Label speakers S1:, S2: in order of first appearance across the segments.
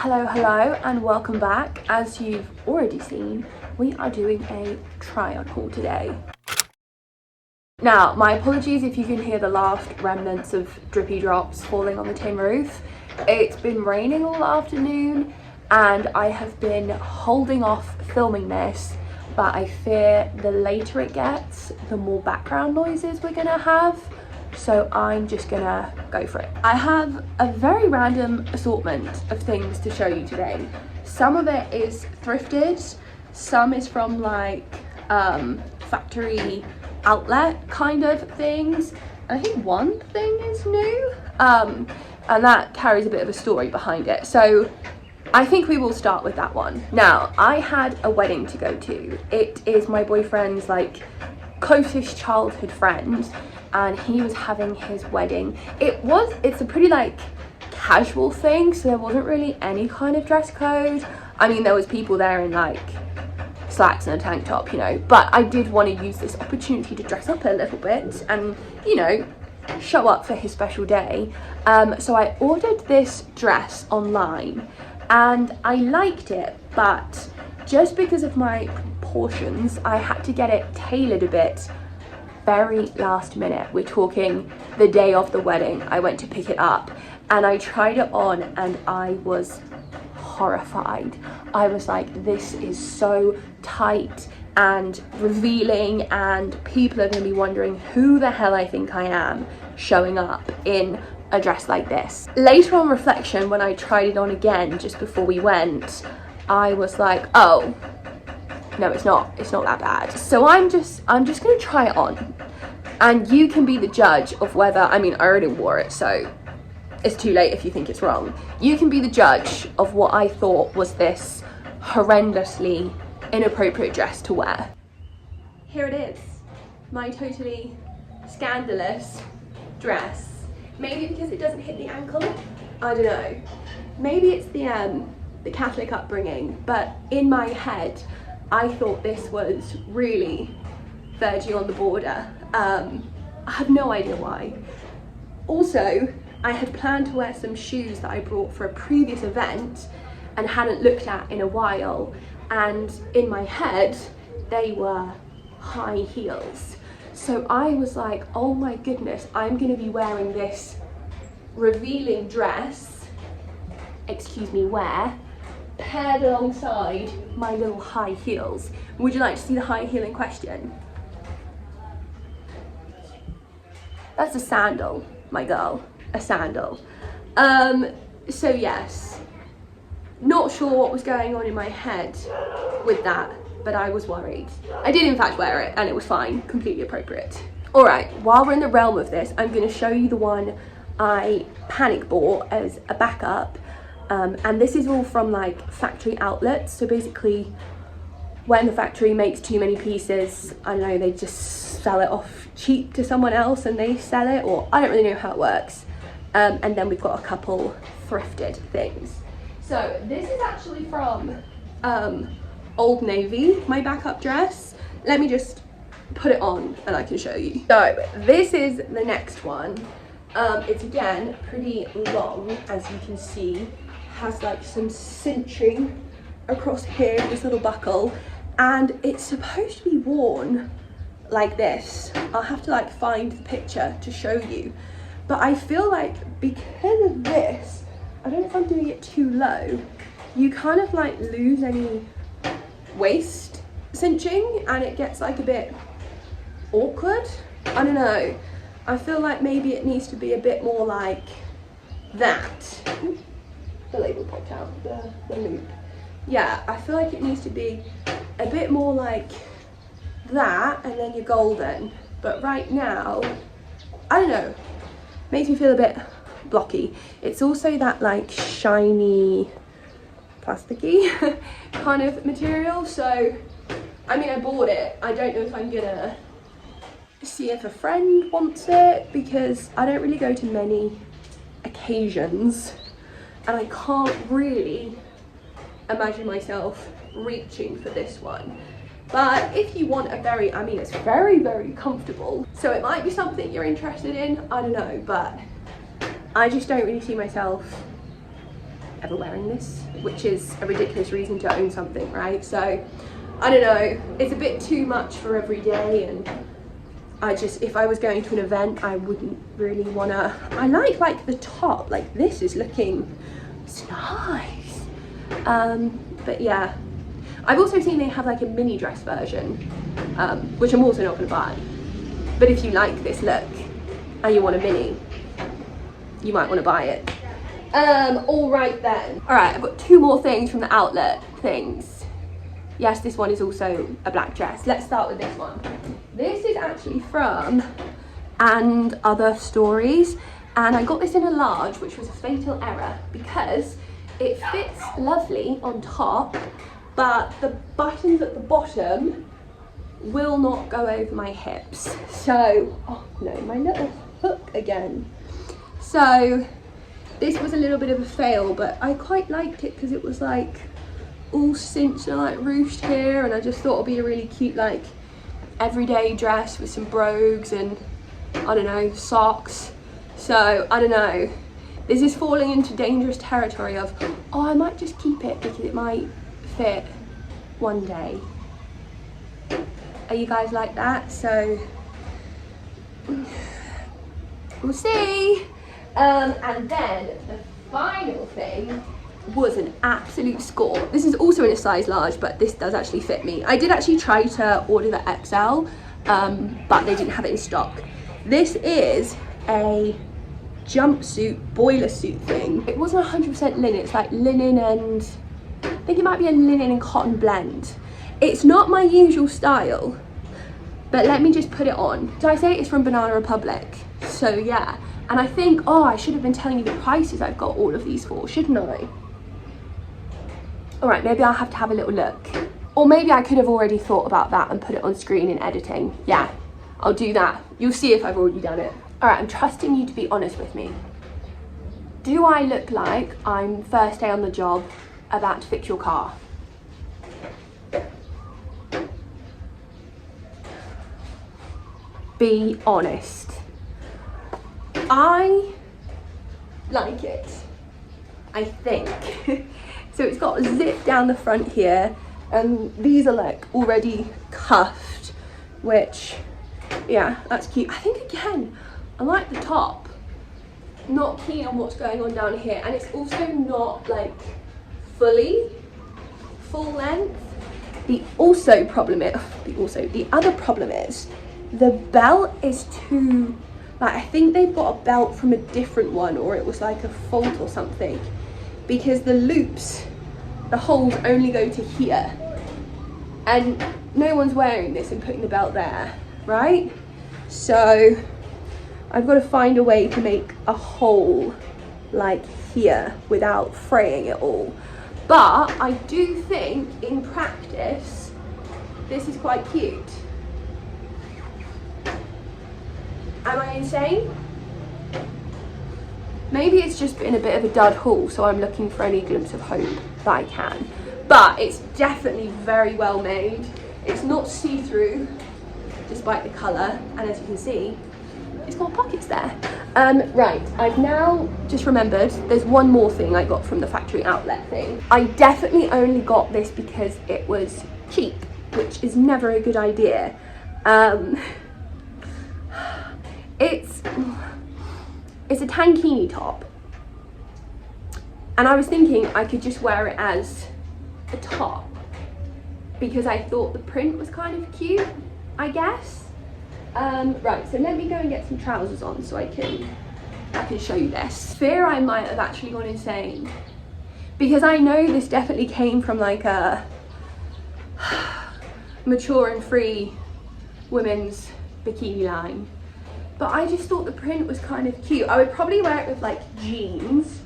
S1: Hello and welcome back. As you've already seen, we are doing a try-on haul today. Now, my apologies if you can hear the last remnants of drippy drops falling on the tin roof. It's been raining all afternoon and I have been holding off filming this, but I fear the later it gets, the more background noises we're gonna have. So I'm just gonna go for it. I have a very random assortment of things to show you today. Some of it is thrifted, some is from like factory outlet kind of things. I think one thing is new, and that carries a bit of a story behind it. So I think we will start with that one. Now, I had a wedding to go to. It is my boyfriend's like closest childhood friend, and he was having his wedding. It's a pretty like casual thing, so there wasn't really any kind of dress code. I mean, there was people there in like slacks and a tank top, you know, but I did want to use this opportunity to dress up a little bit and, you know, show up for his special day. So I ordered this dress online and I liked it, but just because of my proportions, I had to get it tailored a bit very last minute. We're talking the day of the wedding. I went to pick it up and I tried it on and I was horrified. I was like, this is so tight and revealing and people are going to be wondering who the hell I think I am showing up in a dress like this. Later on reflection, when I tried it on again just before we went, I was like, oh no, it's not that bad. So I'm just gonna try it on and you can be the judge of whether, I mean, I already wore it, so it's too late if you think it's wrong. You can be the judge of what I thought was this horrendously inappropriate dress to wear. Here it is, my totally scandalous dress. Maybe because it doesn't hit the ankle, I don't know. Maybe it's the Catholic upbringing, but in my head, I thought this was really verging on the border. I have no idea why. Also, I had planned to wear some shoes that I brought for a previous event and hadn't looked at in a while, and in my head, they were high heels. So I was like, oh my goodness, I'm gonna be wearing this revealing dress, excuse me, where, paired alongside my little high heels. Would you like to see the high heel in question? That's a sandal, my girl, a sandal. So yes, not sure what was going on in my head with that, but I was worried. I did in fact wear it and it was fine, completely appropriate. All right, while we're in the realm of this, I'm gonna show you the one I panic bought as a backup. And this is all from like factory outlets. So basically when the factory makes too many pieces, I don't know, they just sell it off cheap to someone else and they sell it, or I don't really know how it works. And then we've got a couple thrifted things. So this is actually from Old Navy, my backup dress. Let me just put it on and I can show you. So this is the next one. It's again pretty long, as you can see. Has like some cinching across here, this little buckle, and it's supposed to be worn like this. I'll have to like find the picture to show you, but I feel like because of this, I don't know if I'm doing it too low, you kind of like lose any waist cinching and it gets like a bit awkward. I don't know, I feel like maybe it needs to be a bit more like that. The label popped out, the loop. Yeah, I feel like it needs to be a bit more like that and then you're golden. But right now, I don't know, makes me feel a bit blocky. It's also that like shiny, plasticky kind of material. So, I mean, I bought it. I don't know if I'm gonna see if a friend wants it because I don't really go to many occasions. And I can't really imagine myself reaching for this one. But if you want a very, I mean, it's very, very comfortable. So it might be something you're interested in, I don't know, but I just don't really see myself ever wearing this, which is a ridiculous reason to own something, right? So I don't know, it's a bit too much for every day, and I just, if I was going to an event, I wouldn't really wanna. I like the top, like this is looking, it's nice. But yeah, I've also seen they have like a mini dress version, which I'm also not gonna buy. But if you like this look and you want a mini, you might want to buy it. All right then. All right, I've got 2 more things from the outlet things. Yes, this one is also a black dress. Let's start with this one. This is actually from And Other Stories, and I got this in a large, which was a fatal error because it fits lovely on top, but the buttons at the bottom will not go over my hips. So, oh no, my little hook again. So this was a little bit of a fail, but I quite liked it because it was like all cinched and like ruched here, and I just thought it'd be a really cute like everyday dress with some brogues and I don't know, socks. So I don't know, this is falling into dangerous territory of, oh, I might just keep it because it might fit one day. Are you guys like that? So we'll see. And then the final thing was an absolute score. This is also in a size large, but this does actually fit me. I did actually try to order the XL, but they didn't have it in stock. This is a jumpsuit, boiler suit thing. It wasn't 100% linen, it's like linen and, I think it might be a linen and cotton blend. It's not my usual style, but let me just put it on. Did I say it's from Banana Republic? So yeah, and I think, oh, I should have been telling you the prices I've got all of these for, shouldn't I? All right, maybe I'll have to have a little look. Or maybe I could have already thought about that and put it on screen in editing. Yeah, I'll do that. You'll see if I've already done it. All right, I'm trusting you to be honest with me. Do I look like I'm first day on the job about to fix your car? Be honest. I like it, I think. So it's got a zip down the front here, and these are like already cuffed, which, yeah, that's cute. I think again, I like the top. Not keen on what's going on down here, and it's also not like fully full length. The other problem is the belt is too, like, I think they've got a belt from a different one, or it was like a fault or something, because the loops, the holes only go to here, and no one's wearing this and putting the belt there, right? So I've got to find a way to make a hole like here without fraying it all. But I do think in practice this is quite cute. Am I insane? Maybe it's just been a bit of a dud haul, so I'm looking for any glimpse of hope that I can. But it's definitely very well made. It's not see-through, despite the colour, and as you can see, it's got pockets there. Right, I've now just remembered there's one more thing I got from the factory outlet thing. I definitely only got this because it was cheap, which is never a good idea. It's a tankini top, and I was thinking I could just wear it as a top because I thought the print was kind of cute, I guess. Right, so let me go and get some trousers on so I can show you this. Fear I might have actually gone insane, because I know this definitely came from like a mature and free women's bikini line, but I just thought the print was kind of cute. I would probably wear it with like jeans,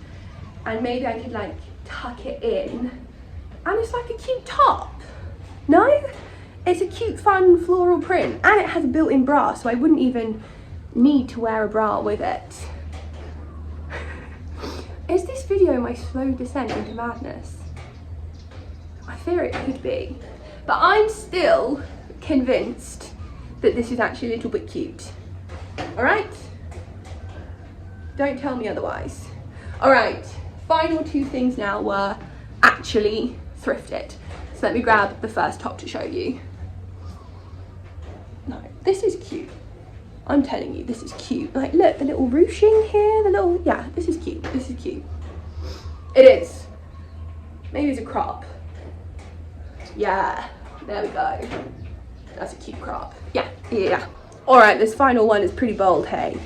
S1: and maybe I could like tuck it in, and it's like a cute top. No? It's a cute, fun floral print, and it has a built-in bra, so I wouldn't even need to wear a bra with it. Is this video my slow descent into madness? I fear it could be, but I'm still convinced that this is actually a little bit cute. All right? Don't tell me otherwise. All right, final two things now were actually thrifted. So let me grab the first top to show you. No, this is cute. I'm telling you, this is cute. Like, look, the little ruching here, the little, yeah, this is cute. This is cute. It is. Maybe it's a crop. Yeah, there we go. That's a cute crop. Yeah, yeah. All right, this final one is pretty bold, hey.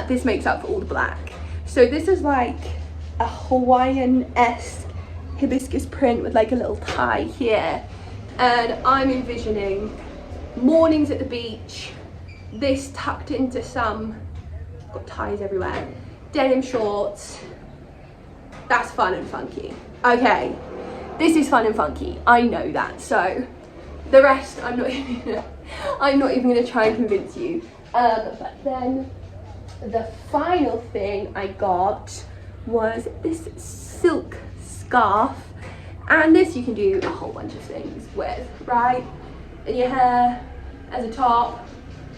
S1: This makes up for all the black. So this is like a Hawaiian-esque hibiscus print with like a little tie here. And I'm envisioning mornings at the beach, this tucked into some, got ties everywhere, denim shorts. That's fun and funky. Okay, this is fun and funky, I know that. So the rest, I'm not even gonna try and convince you. But then the final thing I got was this silk scarf, and this you can do a whole bunch of things with, right? In your hair, as a top,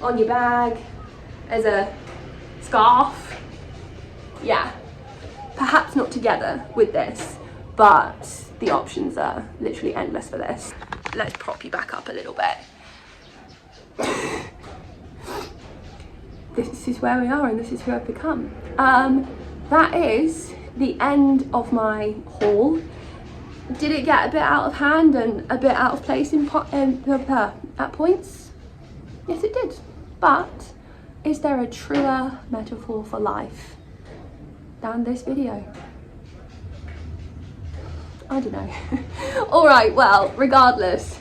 S1: on your bag, as a scarf. Yeah, perhaps not together with this, but the options are literally endless for this. Let's prop you back up a little bit. This is where we are, and this is who I've become. That is the end of my haul. Did it get a bit out of hand and a bit out of place at points? Yes, it did. But is there a truer metaphor for life than this video? I don't know. All right, well, regardless,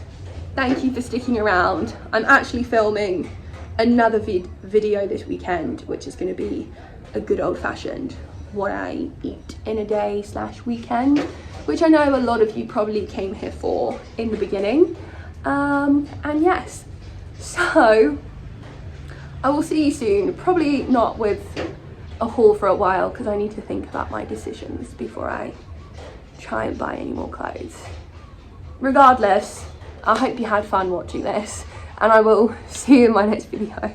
S1: thank you for sticking around. I'm actually filming another video this weekend, which is going to be a good old-fashioned what I eat in a day / weekend, which I know a lot of you probably came here for in the beginning. And yes, so I will see you soon, probably not with a haul for a while, because I need to think about my decisions before I try and buy any more clothes. Regardless, I hope you had fun watching this, and I will see you in my next video.